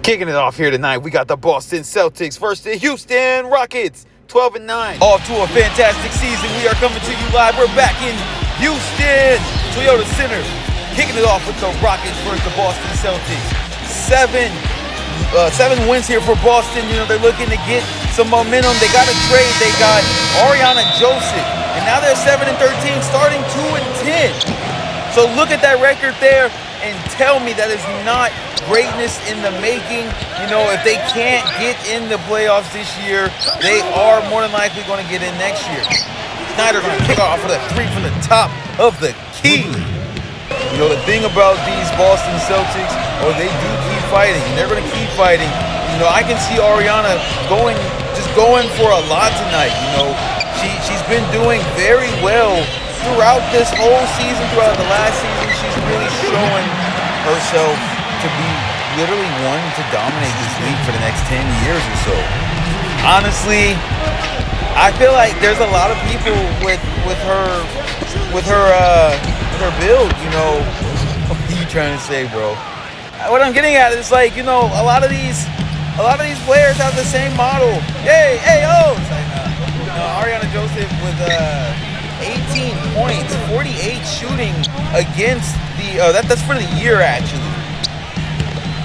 Kicking it off here tonight, we got the Boston Celtics versus the Houston Rockets, 12-9. Off to a fantastic season. We are coming to you live. We're back in Houston, Toyota Center. Kicking it off with the Rockets versus the Boston Celtics. Seven wins here for Boston. You know, they're looking to get some momentum. They got a trade. They got Ariana Joseph, and now they're 7-13, starting 2-10. So look at that record there and tell me that is not greatness in the making. You know, if they can't get in the playoffs this year, they are more than likely going to get in next year. Snyder going to kick off with a three from the top of the key. You know, the thing about these Boston Celtics, they do keep fighting, and they're going to keep fighting. You know, I can see Ariana going for a lot tonight. You know, she's been doing very well throughout this whole season, throughout the last season. She's really showing herself to be literally one to dominate this league for the next 10 years or so. Honestly, I feel like there's a lot of people with her build. You know, what are you trying to say, bro? What I'm getting at is, like, you know, a lot of these players have the same model. It's like, Ariana Joseph with 18 points, 48 shooting against the that's for the year, actually.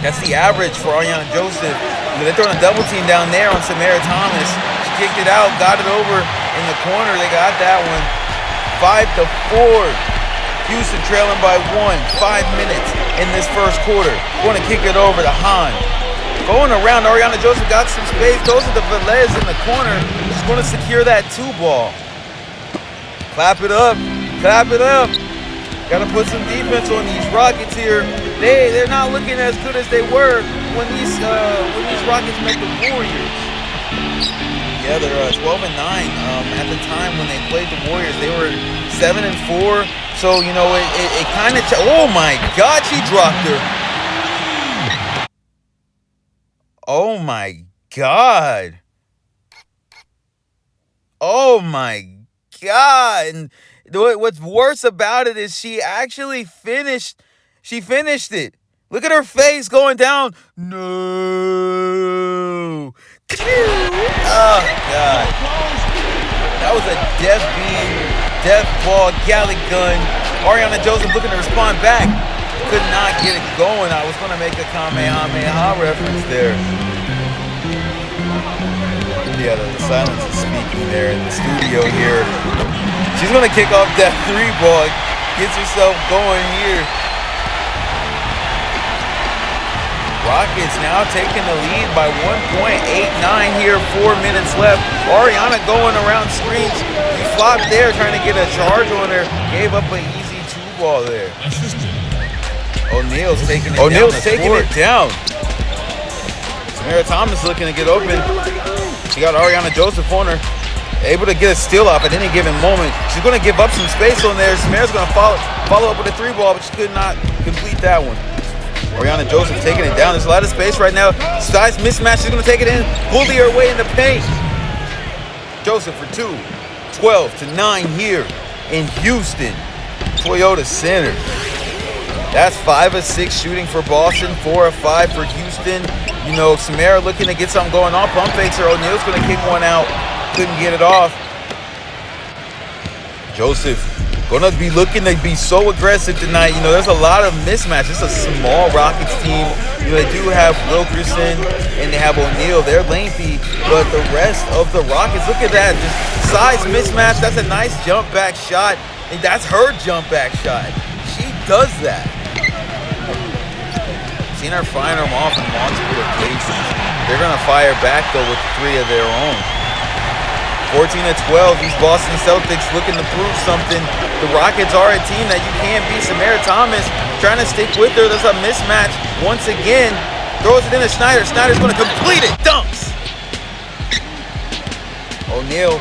That's the average for Ariana Joseph. You know, they're throwing a double team down there on Samara Thomas. She kicked it out, got it over in the corner. They got that one. 5-4. Houston trailing by 5 minutes in this first quarter. Going to kick it over to Hahn. Going around, Ariana Joseph got some space. Goes to the Velez in the corner. She's going to secure that 2-ball. Clap it up. Clap it up. Got to put some defense on these Rockets here. They're not looking as good as they were when these Rockets met the Warriors. Yeah, they're 12-9. At the time when they played the Warriors, they were 7-4. So, you know, it kind of. Oh my God, she dropped her. Oh my God. Oh my God. And what's worse about it is she actually finished. She finished it. Look at her face going down. No. Oh, God. That was a death ball, galley gun. Ariana Joseph looking to respond back. Could not get it going. I was going to make a Kamehameha reference there. Yeah, the silence is speaking there in the studio here. She's going to kick off that 3-ball. Gets herself going here. Rockets now taking the lead by 1.89 here, 4 minutes left. Ariana going around screens. He flopped there trying to get a charge on her. Gave up an easy 2-ball there. O'Neal's taking it down. Samara Thomas looking to get open. She got Ariana Joseph on her. Able to get a steal off at any given moment. She's going to give up some space on there. Samara's going to follow up with a 3-ball, but she could not complete that one. Ariana Joseph taking it down. There's a lot of space right now. Size mismatch. She's going to take it in. Bully her way in the paint. Joseph for 2. 12-9 here in Houston. Toyota Center. That's 5 of 6 shooting for Boston. 4 of 5 for Houston. You know, Samara looking to get something going on. Pump fakes her. O'Neal's going to kick one out. Couldn't get it off. Joseph going to be looking to be so aggressive tonight. You know, there's a lot of mismatch. It's a small Rockets team. You know, they do have Wilkerson and they have O'Neal. They're lengthy, but the rest of the Rockets, look at that. Just size mismatch. That's a nice jump back shot. And that's her jump back shot. She does that. Seen her firing them off in multiple occasions. They're going to fire back, though, with 3 of their own. 14-12, these Boston Celtics looking to prove something. The Rockets are a team that you can't beat. Samara Thomas trying to stick with her. There's a mismatch once again. Throws it into Snyder. Snyder's going to complete it. Dunks. O'Neal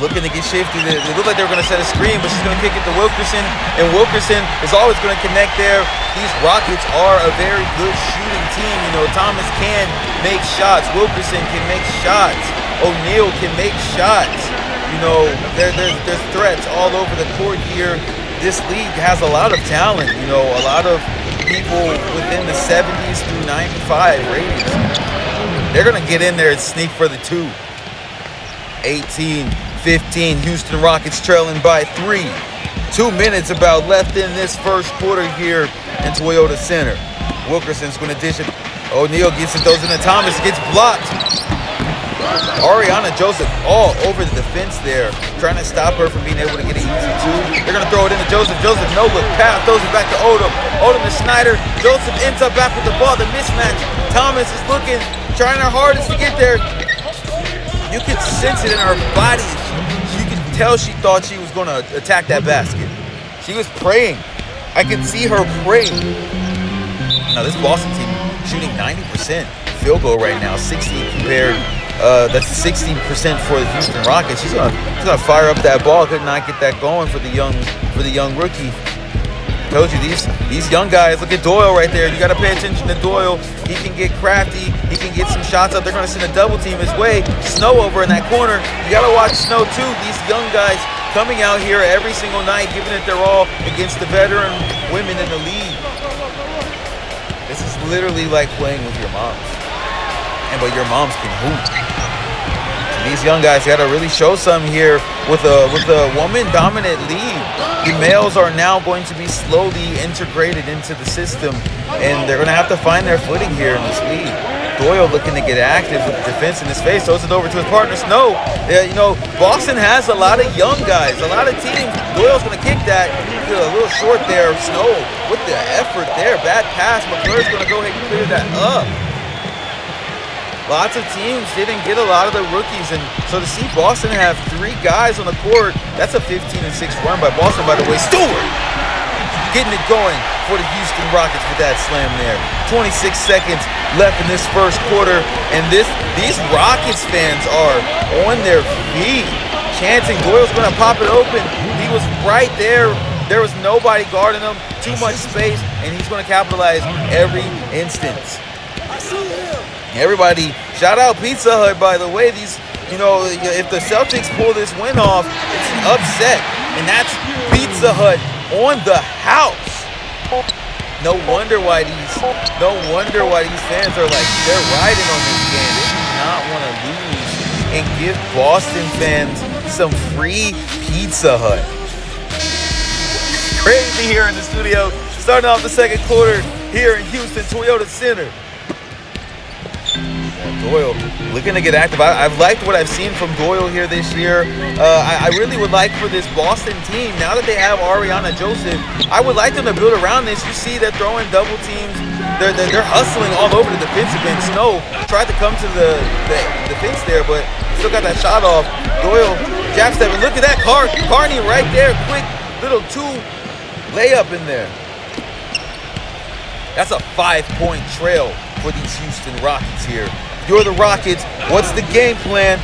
looking to get shifted. It looked like they were going to set a screen, but she's going to kick it to Wilkerson. And Wilkerson is always going to connect there. These Rockets are a very good shooting team. You know, Thomas can make shots. Wilkerson can make shots. O'Neal can make shots. You know, there's threats all over the court here. This league has a lot of talent. You know, a lot of people within the 70s through 95 ratings. They're going to get in there and sneak for the 2. 18-15, Houston Rockets trailing by 3. 2 minutes about left in this first quarter here in Toyota Center. Wilkerson's going to dish it. O'Neal gets it, throws it to Thomas, gets blocked. Ariana Joseph all over the defense there, trying to stop her from being able to get an easy 2. They're going to throw it into Joseph. Joseph, no look pass, throws it back to Odom. Odom to Snyder. Joseph ends up back with the ball. The mismatch. Thomas is looking, trying her hardest to get there. You can sense it in her body. You can tell she thought she was going to attack that basket. She was praying. I can see her praying. Now this Boston team shooting 90% field goal right now, 60 compared. That's 60% for the Houston Rockets. She's gonna fire up that ball. Could not get that going for the young rookie. Told you these young guys. Look at Doyle right there. You got to pay attention to Doyle. He can get crafty. He can get some shots up. They're gonna send a double team his way. Snow over in that corner. You got to watch Snow too. These young guys coming out here every single night, giving it their all against the veteran women in the league. This is literally like playing with your moms. But your moms can hoop. So these young guys got to really show some here with a woman-dominant league. The males are now going to be slowly integrated into the system, and they're going to have to find their footing here in this league. Doyle looking to get active with the defense in his face, throws it over to his partner Snow. Boston has a lot of young guys, a lot of teams. Doyle's going to kick that. A little short there. Snow with the effort there. Bad pass. McClure's going to go ahead and clear that up. Lots of teams didn't get a lot of the rookies, and so to see Boston have 3 guys on the court, that's a 15-6 run by Boston, by the way. Stewart getting it going for the Houston Rockets with that slam there. 26 seconds left in this first quarter, and these Rockets fans are on their feet, chanting. Doyle's going to pop it open. He was right there. There was nobody guarding him, too much space, and he's going to capitalize every instance. Everybody, shout out Pizza Hut, by the way. If the Celtics pull this win off, it's an upset, and that's Pizza Hut on the house. No wonder why these fans are like, they're riding on this game. They do not want to lose and give Boston fans some free Pizza Hut. Crazy here in the studio, starting off the second quarter here in Houston Toyota Center. Doyle looking to get active. I've liked what I've seen from Doyle here this year. I really would like for this Boston team, now that they have Ariana Joseph, I would like them to build around this. You see they're throwing double teams. They're hustling all over the defensive end. Snow tried to come to the defense there, but still got that shot off. Doyle jab stepping. Look at that. Carney right there. Quick little 2 layup in there. That's a 5-point trail for these Houston Rockets here. You're the Rockets. What's the game plan?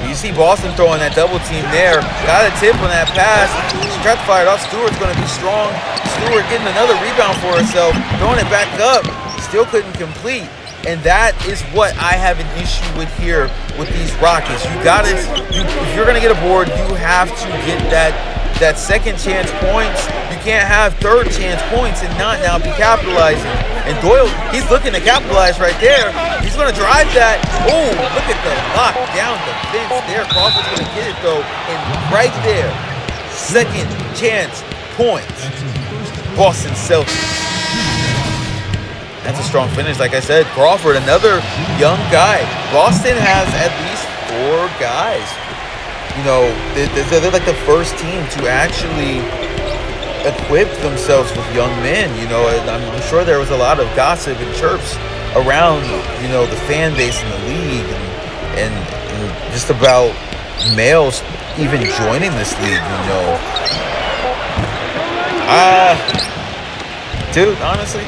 You see Boston throwing that double team there. Got a tip on that pass. She tried to fire it off. Stewart's going to be strong. Stewart getting another rebound for herself. Throwing it back up. Still couldn't complete. And that is what I have an issue with here with these Rockets. If you're going to get a board, you have to get that second chance points. You can't have third chance points and not now be capitalizing. And Doyle, he's looking to capitalize right there. He's going to drive that. Oh, look at the lockdown defense there. Crawford's going to get it though. And right there, second chance points. Boston Celtics. That's a strong finish. Like I said, Crawford, another young guy. Boston has at least 4 guys. They're like the first team to actually equip themselves with young men. And I'm sure there was a lot of gossip and chirps around, the fan base in the league and just about males even joining this league, Dude, honestly,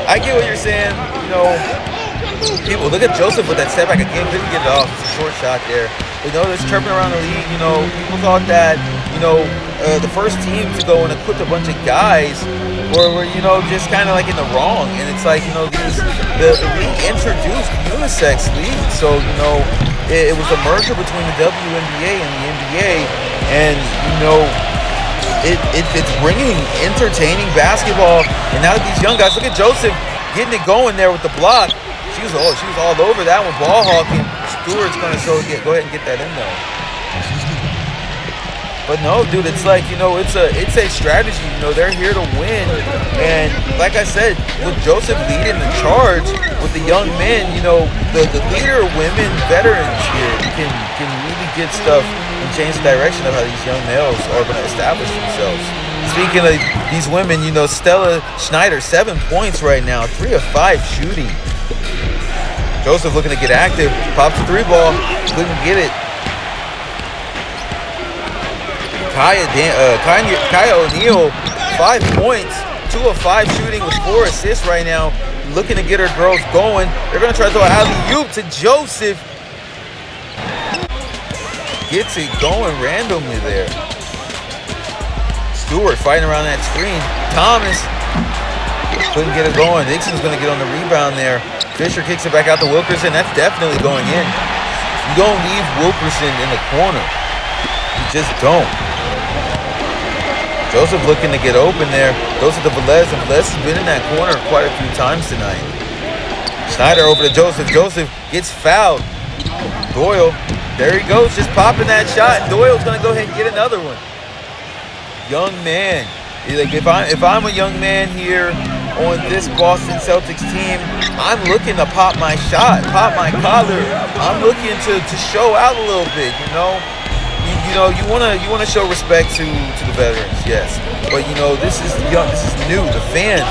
I get what you're saying, People, look at Joseph with that step back again. Couldn't get it off. It's a short shot there. There's chirping around the league. People thought that, the first team to go and equip a bunch of guys were just kind of like in the wrong. And it's like, the league introduced unisex league. So, it was a merger between the WNBA and the NBA. And, it's bringing entertaining basketball. And now that these young guys, look at Joseph getting it going there with the block. She was all over that one, ball hawking. Stewart's gonna go ahead and get that in though. But no, dude, it's like, it's a strategy. They're here to win. And like I said, with Joseph leading the charge with the young men, the leader women veterans here can really get stuff and change the direction of how these young males are going to establish themselves. Speaking of these women, Stella Schneider, 7 points right now, 3 of 5 shooting. Joseph looking to get active, pops the 3-ball, couldn't get it. Kaya O'Neal, 5 points, 2 of 5 shooting with 4 assists right now. Looking to get her girls going. They're going to try to throw an alley-oop to Joseph. Gets it going randomly there. Stewart fighting around that screen. Thomas couldn't get it going. Dixon's going to get on the rebound there. Fisher kicks it back out to Wilkerson. That's definitely going in. You don't leave Wilkerson in the corner. You just don't. Joseph looking to get open there. Goes to the Velez, and Velez has been in that corner quite a few times tonight. Schneider over to Joseph. Joseph gets fouled. Doyle, there he goes, just popping that shot. Doyle's gonna go ahead and get another one. Young man. Like if I'm a young man here on this Boston Celtics team, I'm looking to pop my shot, pop my collar. I'm looking to show out a little bit, You want to show respect to the veterans, yes. But this is young, this is new. The fans,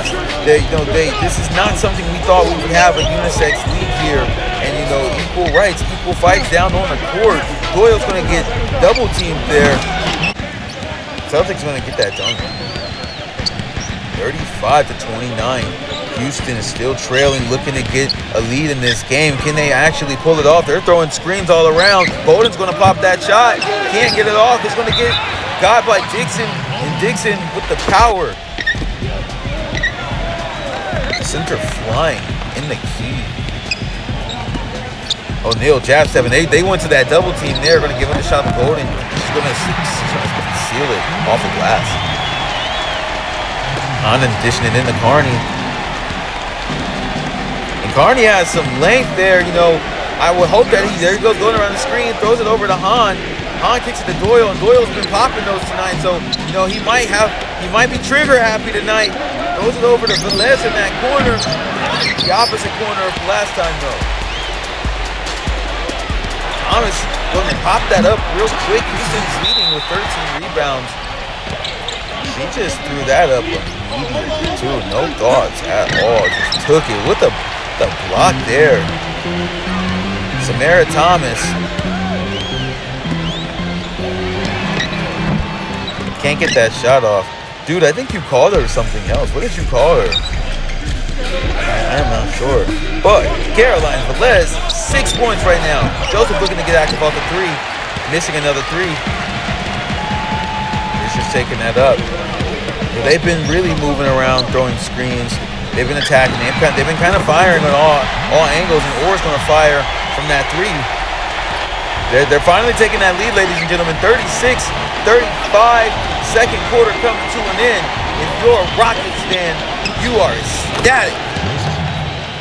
this is not something we thought we would have a unisex league here. And equal rights, equal fights down on the court. Doyle's gonna get double teamed there. Celtics gonna get that dunk. 35-29. Houston is still trailing, looking to get a lead in this game. Can they actually pull it off? They're throwing screens all around. Bowden's going to pop that shot. Can't get it off. It's going to get got by Dixon, and Dixon with the power. Center flying in the key. O'Neal, jab 7. They went to that double team there. Going to give him a shot to Bowden. She's going to seal it off the glass. Condon dishing it in to Carney. Carney has some length there, I would hope that there he goes going around the screen, throws it over to Hahn. Hahn kicks it to Doyle, and Doyle's been popping those tonight, so he might be trigger happy tonight. Throws it over to Velez in that corner, the opposite corner of the last time though. Thomas going to pop that up real quick. Houston's leading with 13 rebounds. She just threw that up immediately too, no thoughts at all. Just took it with the block there. Samara Thomas. Can't get that shot off. Dude, I think you called her something else. What did you call her? I am not sure. But Caroline Velez, 6 points right now. Joseph looking to get active off the 3. Missing another 3. Fisher's taking that up. They've been really moving around, throwing screens. They've been attacking. They've been kind of firing on all angles, and Orr's going to fire from that 3. They're finally taking that lead, ladies and gentlemen. 36-35. Second quarter coming to an end. If you're a Rockets fan, you are ecstatic.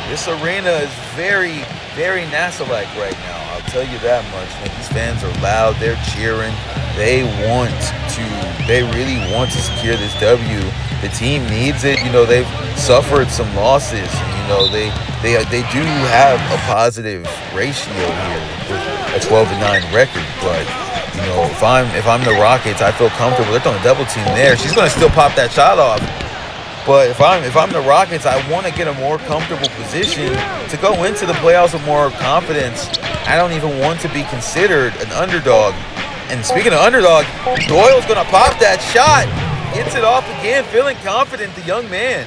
This arena is very, very NASA-like right now. I'll tell you that much. These fans are loud. They're cheering. They really want to secure this W. The team needs it. They've suffered some losses. They do have a positive ratio here with a 12-9 record. But if I'm the Rockets, I feel comfortable. They're throwing a double team there. She's going to still pop that shot off. But if I'm the Rockets, I want to get a more comfortable position to go into the playoffs with more confidence. I don't even want to be considered an underdog. And speaking of underdog, Doyle's going to pop that shot. Gets it off again, feeling confident, the young man.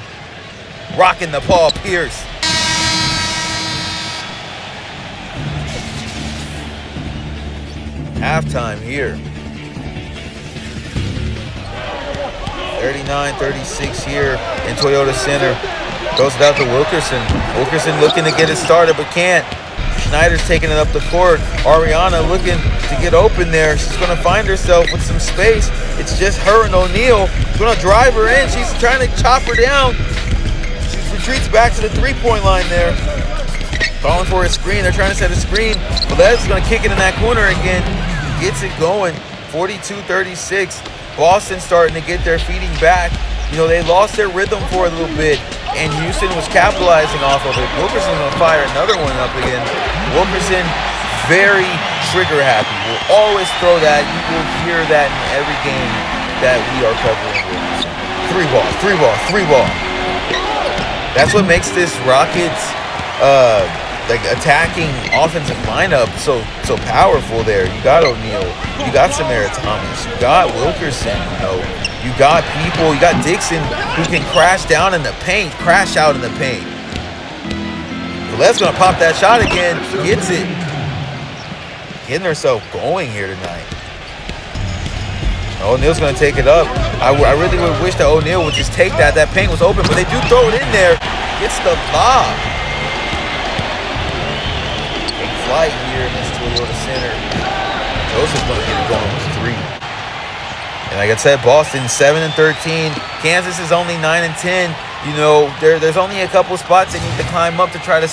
Rocking the Paul Pierce. Halftime here. 39-36 here in Toyota Center. Throws it out to Wilkerson. Wilkerson looking to get it started, but can't. Schneider's taking it up the court. Ariana looking to get open there. She's going to find herself with some space. It's just her and O'Neal. She's going to drive her in. She's trying to chop her down. She retreats back to the three-point line there. Calling for a screen. They're trying to set a screen. Velez is going to kick it in that corner again. Gets it going. 42-36. Boston starting to get their feeding back. You know, they lost their rhythm for a little bit, and Houston was capitalizing off of it. Wilkerson going to fire another one up again. Wilkerson, very trigger happy. Will always throw that. You will hear that in every game that we are covering Wilkerson. Three ball. That's what makes this Rockets like attacking offensive lineup so powerful there. You got O'Neal, you got Samara Thomas, you got Wilkerson, you know, you got people, you got Dixon who can crash down in the paint, crash out in the paint. Velez gonna pop that shot again, gets it. Getting herself going here tonight. O'Neal's gonna take it up. I really would wish that O'Neal would just take that. That paint was open, but they do throw it in there. Gets the lob. Flight here against Toyota Center. Joseph's going to get it going with 3. And like I said, Boston 7-13. Kansas is only 9-10. You know, there's only a couple spots they need to climb up to try to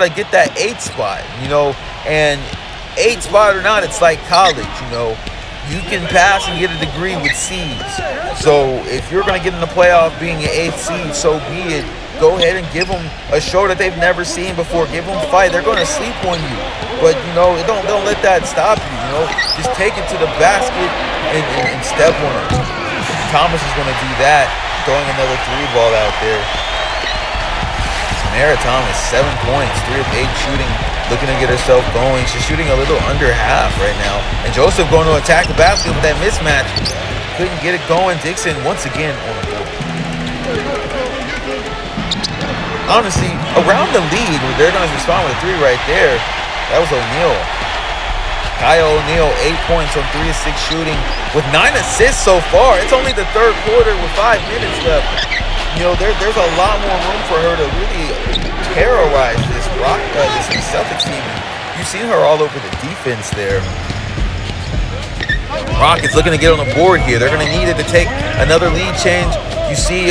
get that 8th spot. You know, and 8th spot or not, it's like college. You know, you can pass and get a degree with C's. So if you're going to get in the playoff being an 8th seed, so be it. Go ahead and give them a show that they've never seen before. Give them a fight. They're going to sleep on you. But, you know, don't let that stop you, you know. Just take it to the basket and step on it. Thomas is going to do that, throwing another 3 ball out there. Samara Thomas, 7 points, 3 of 8 shooting, looking to get herself going. She's shooting a little under half right now. And Joseph going to attack the basket with that mismatch. Couldn't get it going. Dixon once again on the board. Honestly, around the lead, they're going to respond with a 3 right there. That was O'Neal. Kyle O'Neal, 8 points on 3 of 6 shooting with 9 assists so far. It's only the 3rd quarter with 5 minutes left. You know, there's a lot more room for her to really terrorize this Celtics team. You've seen her all over the defense there. Rockets looking to get on the board here. They're going to need it to take another lead change. You see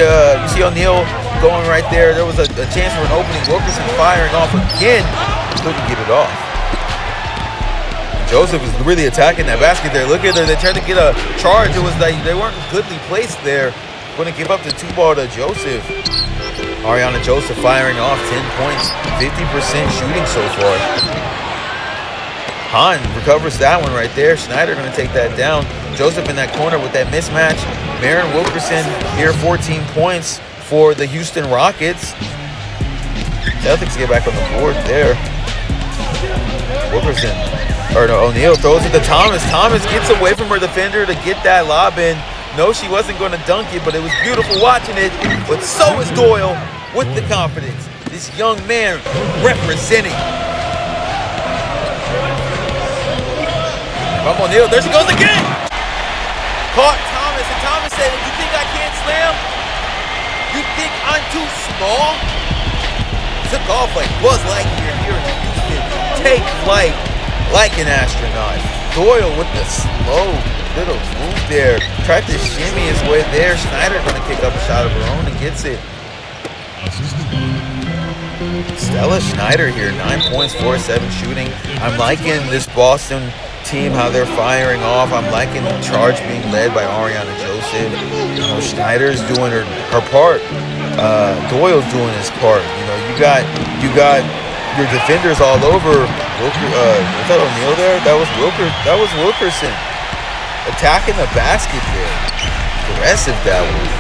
O'Neal going right there. There was a chance for an opening. Wilkerson firing off again. Couldn't get it off. Joseph was really attacking that basket there. Look at her. They tried to get a charge. It was like they weren't goodly placed there. Going to give up the 2 ball to Joseph. Ariana Joseph firing off 10 points. 50% shooting so far. Hahn recovers that one right there. Schneider going to take that down. Joseph in that corner with that mismatch. Maren Wilkerson here, 14 points for the Houston Rockets. Celtics get back on the board there. O'Neal throws it to Thomas. Thomas gets away from her defender to get that lob in. No, she wasn't going to dunk it, but it was beautiful watching it. But so is Doyle with the confidence. This young man representing. From O'Neal, there she goes again. Caught Thomas, and Thomas said, "You think I can't slam? You think I'm too small?" Took off like Buzz Lightyear here in Houston. Take flight like an astronaut. Doyle with the slow little move there. Tried to shimmy his way there. Schneider going to kick up a shot of her own and gets it. Stella Schneider here, 9 points, 4 of 7 shooting. I'm liking this Boston team, how they're firing off. I'm liking the charge being led by Ariana Joseph. You know, Schneider's doing her part. Doyle's doing his part. You know, you got your defenders all over. Was that O'Neal there? That was Wilkerson attacking the basket there. Aggressive that one.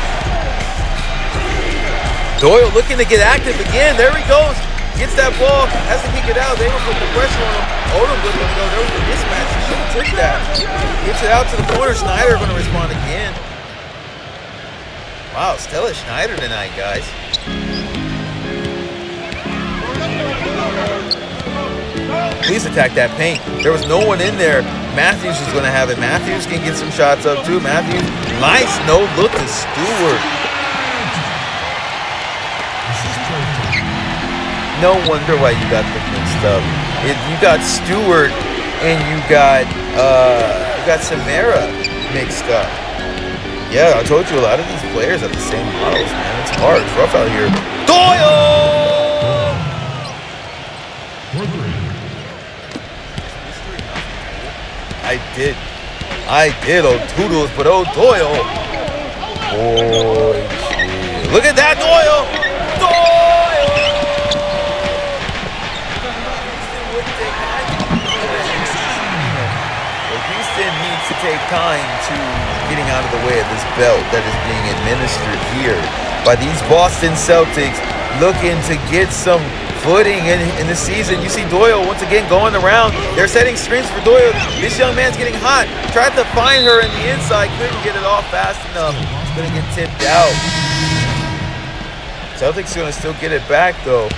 Doyle looking to get active again. There he goes. Gets that ball. Has to kick it out. They were putting the pressure on him. Odom looking to go. There was a mismatch. He should have took that. Gets it out to the corner. Schneider going to respond again. Wow, Stella Schneider tonight, guys. Please attack that paint. There was no one in there. Matthews is going to have it. Matthews can get some shots up too. Matthews, nice no look to Stewart. No wonder why you got them mixed up. You got Stewart and you got Samara mixed up. Yeah, I told you a lot of these players have the same models, man. It's hard. It's rough out here. Doyle! I did, oh Toodles, but oh Doyle. Boy, shit. Look at that, Doyle! Houston needs to take time to getting out of the way of this belt that is being administered here by these Boston Celtics, looking to get some footing in the season. You see Doyle once again going around. They're setting screens for Doyle. This young man's getting hot. Tried to find her in the inside, couldn't get it off fast enough. Gonna get tipped out. Celtics gonna still get it back though.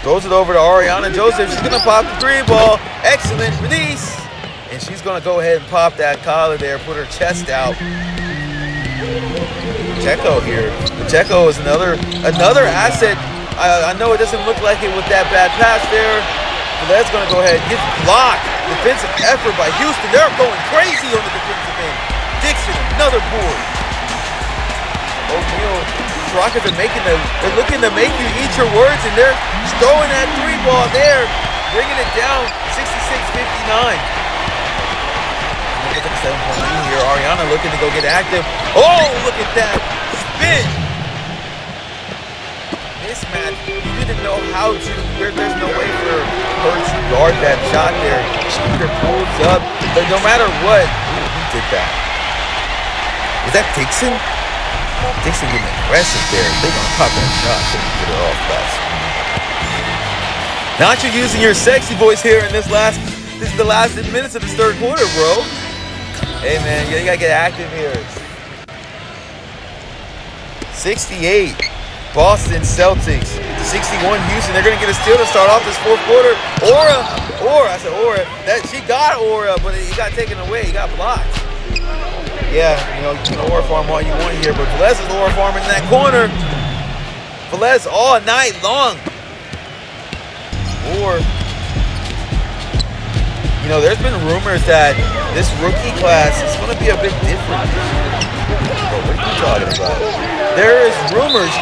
Throws it over to Ariana Joseph. She's gonna pop the three ball. Excellent release. And she's gonna go ahead and pop that collar there, put her chest out. Pacheco here. Pacheco is another asset. I know it doesn't look like it with that bad pass there. But that's going to go ahead and get blocked. Defensive effort by Houston. They're going crazy on the defensive end. Dixon, another board. O'Neal, these Rockets are they're looking to make you eat your words, and they're throwing that three ball there, bringing it down 66-59. Look at the 7-point lead here. Ariana looking to go get active. Oh, look at that spin. Mismatch. You didn't know how to. There's no way for her to guard that shot there. She either pulls up, but no matter what, who did that? Is that Dixon? Dixon getting aggressive there. They're gonna pop that shot. Couldn't get it off fast. Not you using your sexy voice here in this is the last minutes of this third quarter, bro. Hey man, you gotta get active here. 68. Boston Celtics, 61 Houston. They're gonna get a steal to start off this fourth quarter. I said Aura. She got Aura, but it got taken away. He got blocked. Yeah, you can Aura farm all you want here, but Velez is Aura farming in that corner. Velez all night long. There's been rumors that this rookie class is gonna be a bit different. Bro, what are you talking about? There is rumors,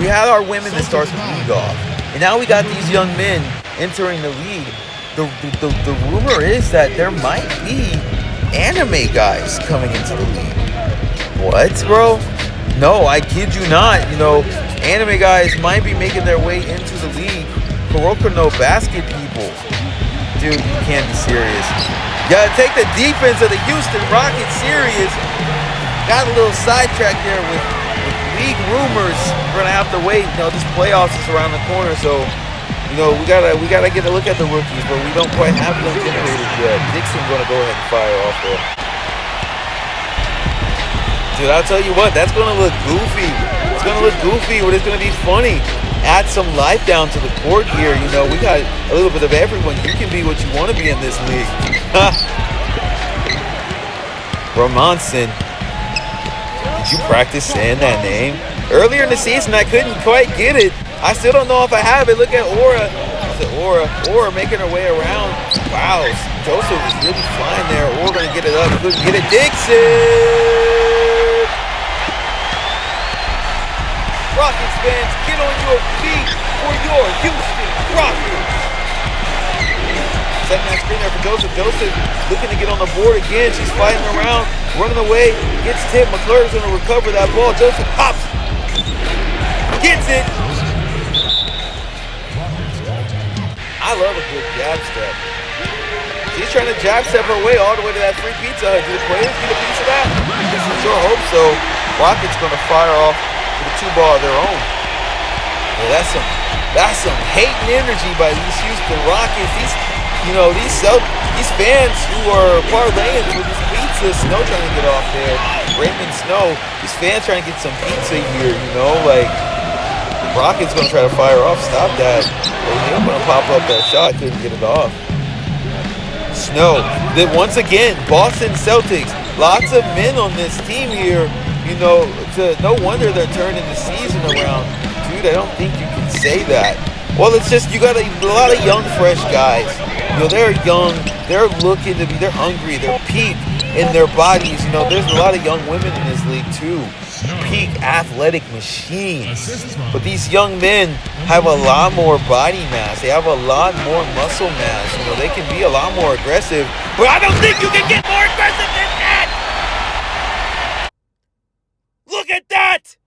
we had our women that start the league off, and now we got these young men entering the league. The rumor is that there might be anime guys coming into the league. What, bro? No, I kid you not. Anime guys might be making their way into the league. Kuroko no basket people. Dude, you can't be serious. You gotta take the defense of the Houston Rockets serious. Got a little sidetracked there with league rumors. We're gonna have to wait. This playoffs is around the corner, so we gotta get a look at the rookies, but we don't quite have them generated yet. Dixon's gonna go ahead and fire off there. Dude, I'll tell you what, that's gonna look goofy. It's gonna look goofy, but it's gonna be funny. Add some life down to the court here. We got a little bit of everyone. You can be what you want to be in this league. Romanson. Did you practice saying that name? Earlier in the season, I couldn't quite get it. I still don't know if I have it. Look at Aura. I said Aura making her way around. Wow, Joseph is really flying there. Aura gonna get it up. Couldn't get it. Dixon. Rockets fans, get on your feet for your Houston Rockets. Setting that screen there for Joseph. Joseph looking to get on the board again. She's fighting around, running away, gets tipped. McClure's going to recover that ball. Joseph hops, gets it. I love a good jab step. She's trying to jab step her way all the way to that free pizza. Do the players get a piece of that? I sure hope so. Rockets going to fire off with a 2-ball of their own. Yeah, that's some hate and energy by these Houston Rockets. These fans who are parlaying for this pizza. Snow trying to get off there. Raymond Snow. These fans trying to get some pizza here. Rockets gonna try to fire off. Stop that. O'Neal gonna pop up that shot. Couldn't get it off. Snow. Then once again, Boston Celtics. Lots of men on this team here. No wonder they're turning the season around. Dude, I don't think you can say that? Well, it's just you got a lot of young, fresh guys. They're young. They're looking to be. They're hungry. They're peak in their bodies. There's a lot of young women in this league too. Peak athletic machines. But these young men have a lot more body mass. They have a lot more muscle mass. They can be a lot more aggressive. But I don't think you can get more aggressive than that. Look at that.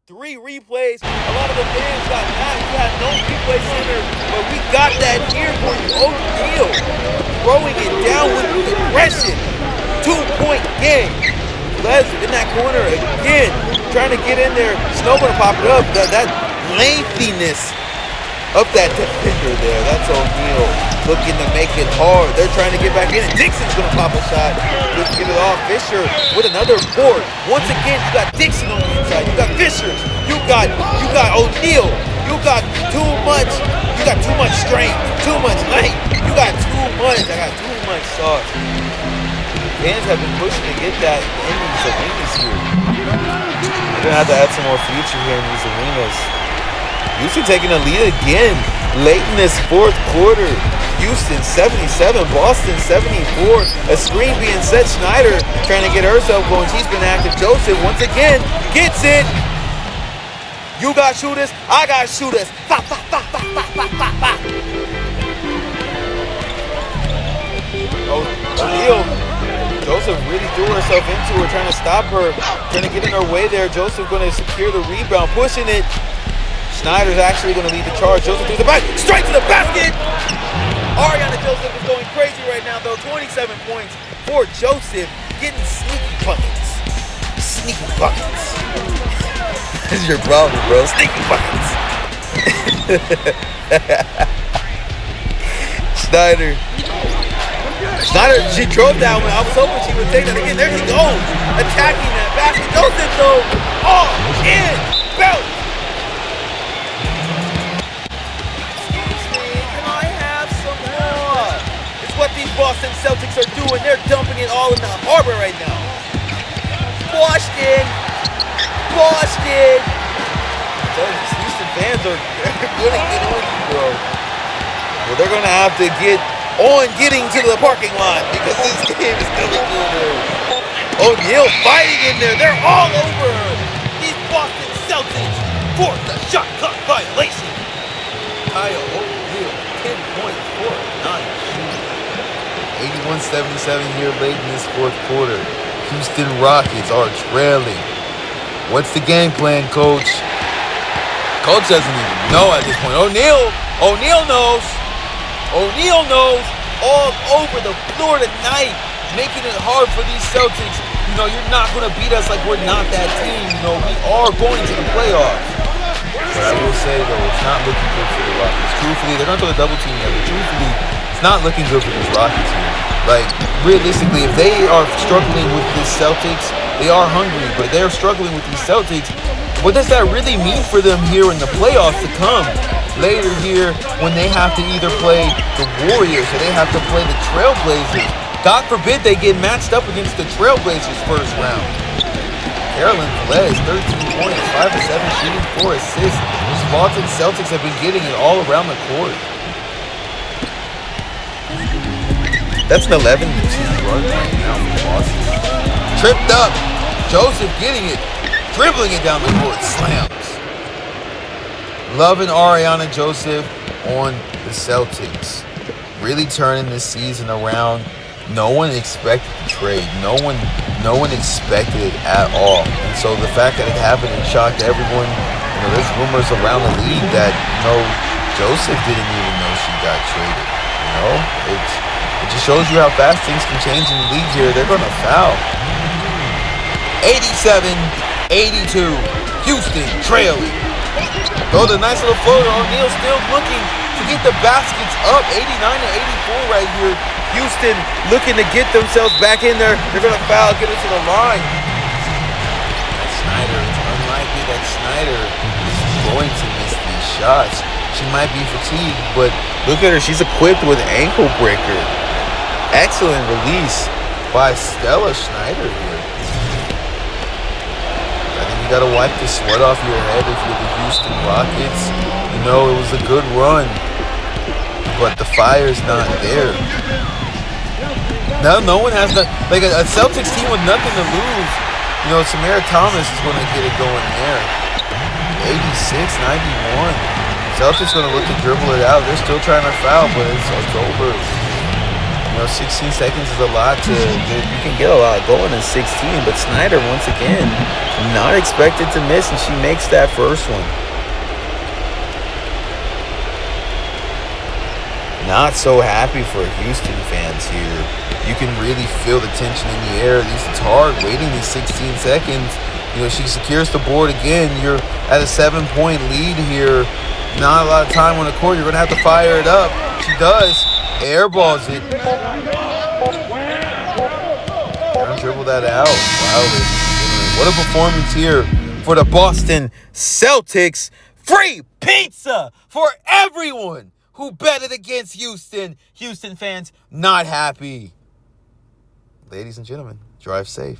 3 replays. A lot of the fans got mad. We had no replay center, but we got that here for you. O'Neal throwing it down with aggression. 2-point game. Les in that corner again, trying to get in there. Snow gonna pop it up. That lengthiness of that defender there. That's O'Neal looking to make it hard. They're trying to get back in, and Dixon's gonna pop a shot. Get it off. Fisher with another board. Once again, you got Dixon on the inside. You got Fisher. You got O'Neal. You got too much. You got too much strength. Too much length. You got too much. I got too much sauce. Fans have been pushing to get that in these arenas here. We're gonna have to add some more future here in these arenas. Houston taking a lead again late in this fourth quarter. Houston 77, Boston 74. A screen being set. Schneider trying to get herself going. She's been active. Joseph once again gets it. You got shooters. I got shooters. Fa, fa, fa, fa, fa, fa, fa, fa. O'Neal. Joseph really threw herself into her, trying to stop her, trying to get in her way there. Joseph going to secure the rebound, pushing it. Schneider's actually going to lead the charge. Joseph through the back, straight to the basket. Ariana Joseph is going crazy right now, though. 27 points for Joseph, getting sneaky buckets. Sneaky buckets. This is your problem, bro. Sneaky buckets. Schneider, she drove that one. I was hoping she would take that again. There she goes, attacking that basket. Joseph, though, all in belt. Excuse me, can I have some more? It's what these Boston Celtics are doing. They're dumping it all in the harbor right now. Boston. Houston fans are gonna get on you, bro. Well, they're gonna have to get on getting to the parking lot because this game is coming to an end. O'Neal fighting in there. They're all over her. These Boston Celtics forced a shot clock violation. Kyle O'Neal, 10 points for a 9 shooting. 81-77 here late in this fourth quarter. Houston Rockets are trailing. What's the game plan, Coach? Coach doesn't even know at this point. O'Neal knows. O'Neal knows, all over the floor tonight, making it hard for these Celtics. You're not going to beat us like we're not that team. We are going to the playoffs. But I will say, though, it's not looking good for the Rockets. Truthfully, they're going to throw the double team there, but truthfully, it's not looking good for these Rockets here. Realistically, if they are struggling with these Celtics, they are hungry, but they're struggling with these Celtics. What does that really mean for them here in the playoffs to come? Later here, when they have to either play the Warriors or they have to play the Trailblazers. God forbid they get matched up against the Trailblazers first round. Carolyn Velez, 13 points, 5 of 7 shooting, 4 assists. These Boston Celtics have been getting it all around the court. That's an 11-2 run right now for Boston. Tripped up. Joseph getting it, dribbling it down the court, slams. Loving Ariana Joseph on the Celtics. Really turning this season around. No one expected the trade. No one expected it at all. And so the fact that it happened and shocked everyone. There's rumors around the league that Joseph didn't even know she got traded. It just shows you how fast things can change in the league here. They're gonna foul. 87-82. Houston trailing. Throw the nice little floater. O'Neal still looking to get the baskets up. 89-84 right here. Houston looking to get themselves back in there. They're going to foul, get it to the line. That's Schneider. It's unlikely that Schneider is going to miss these shots. She might be fatigued, but look at her. She's equipped with ankle breaker. Excellent release by Stella Schneider here. I think You got to wipe the sweat off your head if you're the Houston Rockets. You know, it was a good run, but the fire's not there. Now, no one has the, like a Celtics team with nothing to lose. You know, Samara Thomas is going to get it going there. 86-91. Celtics going to look to dribble it out. They're still trying to foul, but it's over. You know, 16 seconds is a lot to. You can get a lot going in 16, but Snyder, once again, not expected to miss, and she makes that first one. Not so happy for Houston fans here. You can really feel the tension in the air. It's hard waiting these 16 seconds. You know, she secures the board again. You're at a 7-point lead here. Not a lot of time on the court. You're going to have to fire it up. She does. Airballs it. Don't dribble that out. Wow. What a performance here for the Boston Celtics. Free pizza for everyone who betted against Houston. Houston fans not happy. Ladies and gentlemen, drive safe.